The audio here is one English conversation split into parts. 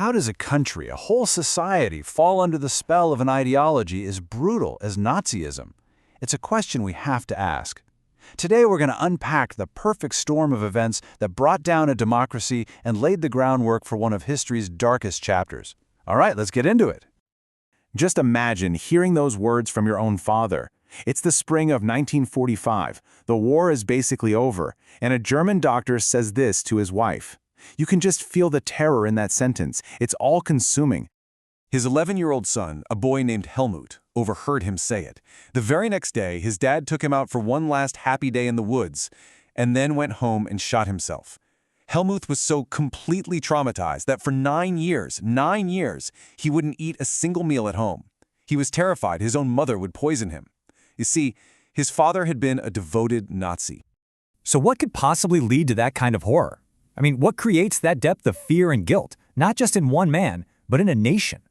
How does a country, a whole society, fall under the spell of an ideology as brutal as Nazism? It's a question we have to ask. Today we're going to unpack the perfect storm of events that brought down a democracy and laid the groundwork for one of history's darkest chapters. All right, let's get into it. Just imagine hearing those words from your own father. It's the spring of 1945. The war is basically over, and a German doctor says this to his wife. You can just feel the terror in that sentence. It's all-consuming. His 11-year-old son, a boy named Helmut, overheard him say it. The very next day, his dad took him out for one last happy day in the woods, and then went home and shot himself. Helmut was so completely traumatized that for 9 years, he wouldn't eat a single meal at home. He was terrified his own mother would poison him. You see, his father had been a devoted Nazi. So what could possibly lead to that kind of horror? I mean, what creates that depth of fear and guilt, not just in one man, but in a nation?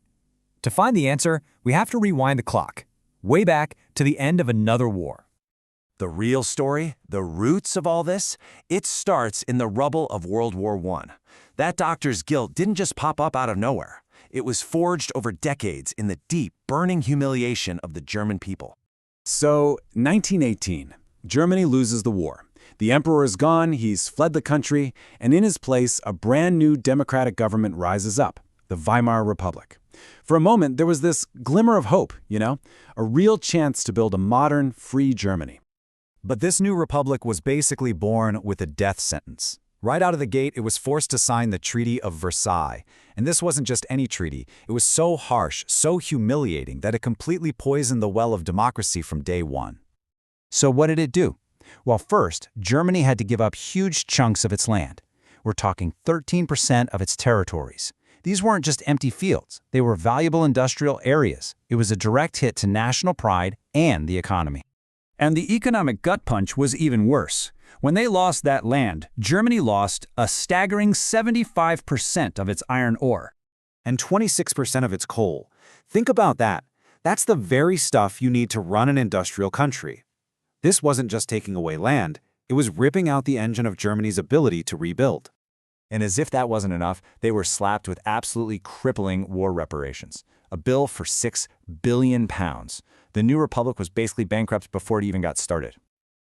To find the answer, we have to rewind the clock, way back to the end of another war. The real story, the roots of all this, it starts in the rubble of World War I. That doctor's guilt didn't just pop up out of nowhere. It was forged over decades in the deep, burning humiliation of the German people. So, 1918, Germany loses the war. The emperor is gone, he's fled the country, and in his place, a brand new democratic government rises up, the Weimar Republic. For a moment, there was this glimmer of hope, a real chance to build a modern, free Germany. But this new republic was basically born with a death sentence. Right out of the gate, it was forced to sign the Treaty of Versailles. And this wasn't just any treaty. It was so harsh, so humiliating, that it completely poisoned the well of democracy from day one. So what did it do? Well, first, Germany had to give up huge chunks of its land. We're talking 13% of its territories. These weren't just empty fields. They were valuable industrial areas. It was a direct hit to national pride and the economy. And the economic gut punch was even worse. When they lost that land, Germany lost a staggering 75% of its iron ore. And 26% of its coal. Think about that. That's the very stuff you need to run an industrial country. This wasn't just taking away land, it was ripping out the engine of Germany's ability to rebuild. And as if that wasn't enough, they were slapped with absolutely crippling war reparations. A bill for £6 billion. The new republic was basically bankrupt before it even got started.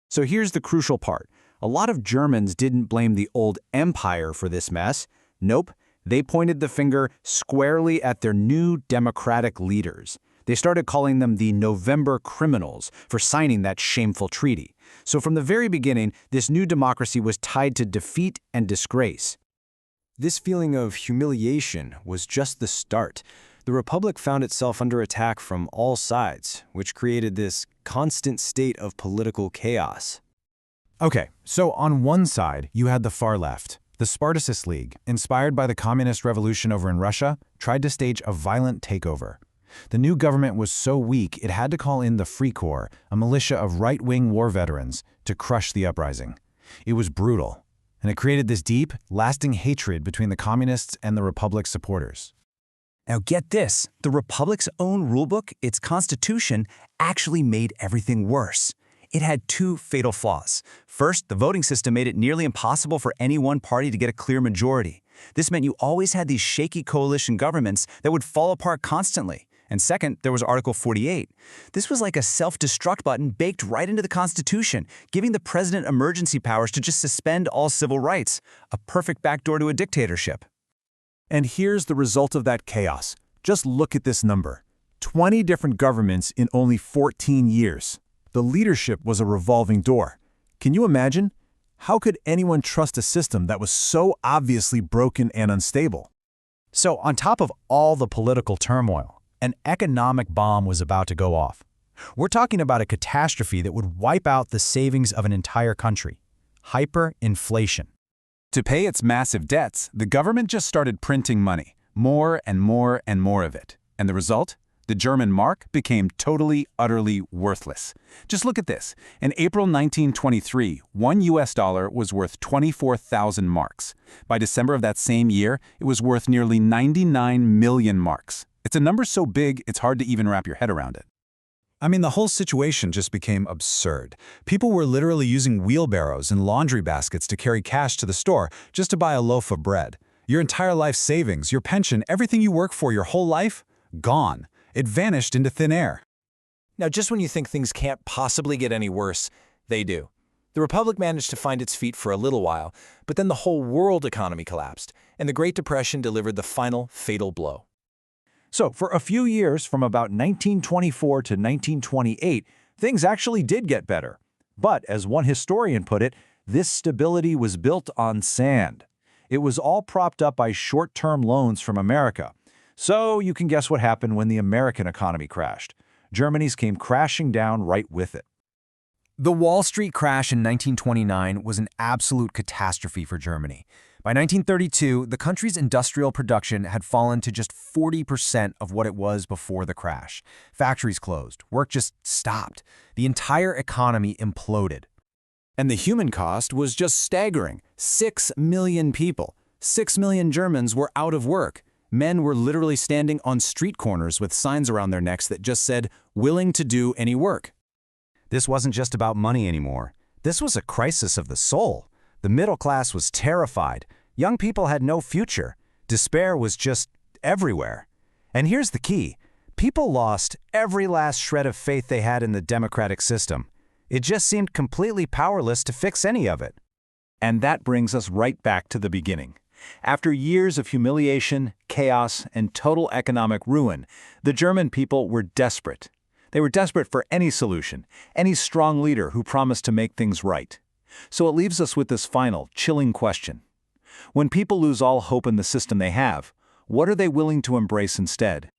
So here's the crucial part. A lot of Germans didn't blame the old empire for this mess. Nope, they pointed the finger squarely at their new democratic leaders. They started calling them the November criminals for signing that shameful treaty. So from the very beginning, this new democracy was tied to defeat and disgrace. This feeling of humiliation was just the start. The republic found itself under attack from all sides, which created this constant state of political chaos. Okay, so on one side, you had the far left. The Spartacist League, inspired by the communist revolution over in Russia, tried to stage a violent takeover. The new government was so weak it had to call in the Free Corps, a militia of right-wing war veterans, to crush the uprising. It was brutal, and it created this deep, lasting hatred between the communists and the Republic's supporters. Now get this, the Republic's own rulebook, its constitution, actually made everything worse. It had two fatal flaws. First, the voting system made it nearly impossible for any one party to get a clear majority. This meant you always had these shaky coalition governments that would fall apart constantly. And second, there was Article 48. This was like a self-destruct button baked right into the Constitution, giving the president emergency powers to just suspend all civil rights, a perfect backdoor to a dictatorship. And here's the result of that chaos. Just look at this number. 20 different governments in only 14 years. The leadership was a revolving door. Can you imagine? How could anyone trust a system that was so obviously broken and unstable? So on top of all the political turmoil, an economic bomb was about to go off. We're talking about a catastrophe that would wipe out the savings of an entire country. Hyperinflation. To pay its massive debts, the government just started printing money, more and more and more of it. And the result? The German mark became totally, utterly worthless. Just look at this. In April 1923, one US dollar was worth 24,000 marks. By December of that same year, it was worth nearly 99 million marks. It's a number so big, it's hard to even wrap your head around it. I mean, the whole situation just became absurd. People were literally using wheelbarrows and laundry baskets to carry cash to the store just to buy a loaf of bread. Your entire life savings, your pension, everything you work for your whole life, gone. It vanished into thin air. Now, just when you think things can't possibly get any worse, they do. The Republic managed to find its feet for a little while, but then the whole world economy collapsed, and the Great Depression delivered the final fatal blow. So, for a few years, from about 1924 to 1928, things actually did get better. But, as one historian put it, this stability was built on sand. It was all propped up by short-term loans from America. So, you can guess what happened when the American economy crashed. Germany's came crashing down right with it. The Wall Street crash in 1929 was an absolute catastrophe for Germany. By 1932, the country's industrial production had fallen to just 40% of what it was before the crash. Factories closed, work just stopped. The entire economy imploded. And the human cost was just staggering. 6 million people. 6 million Germans were out of work. Men were literally standing on street corners with signs around their necks that just said, "Willing to do any work." This wasn't just about money anymore. This was a crisis of the soul. The middle class was terrified. Young people had no future. Despair was just everywhere. And here's the key. People lost every last shred of faith they had in the democratic system. It just seemed completely powerless to fix any of it. And that brings us right back to the beginning. After years of humiliation, chaos, and total economic ruin, the German people were desperate. They were desperate for any solution, any strong leader who promised to make things right. So it leaves us with this final, chilling question. When people lose all hope in the system they have, what are they willing to embrace instead?